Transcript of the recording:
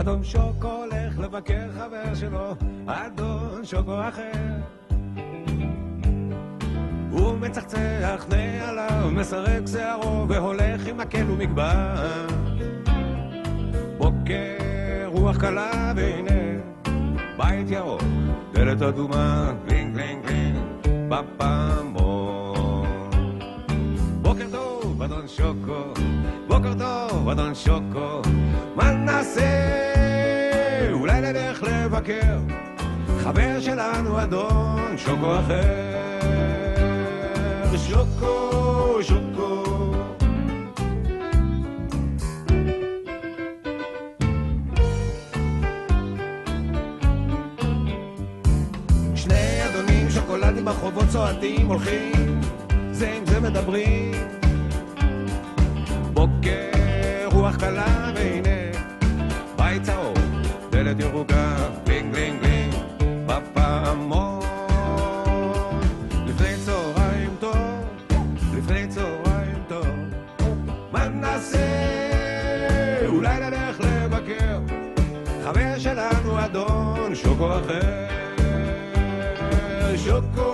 אדון שוקו הולך לבקר חבר שלו, אדון שוקו אחר. הוא מצחצח נעליו, מסרק שערו והולך עם מקל ומגבר. בוקר רוח קלה והנה בית ירוק, דלת אדומה, גלינג גלינג גלינג בפעמון. בוקר טוב אדון שוקו, בוקר טוב אדון שוקו, מה נעשה? אולי נלך לבקר חבר שלנו אדון שוקו אחר. שוקו שוקו שני אדונים שוקולדים ברחובות צועדים, הולכים זה עם זה מדברים. בוקר רוח קלה והנה בית צהוב, דלת ירוקה, בלינג בלינג בלינג בפעמון. לפני צהריים טוב, לפני צהריים טוב, מה נעשה? אולי נלך לבקר חבר שלנו אדון שוקו אחר. שוקו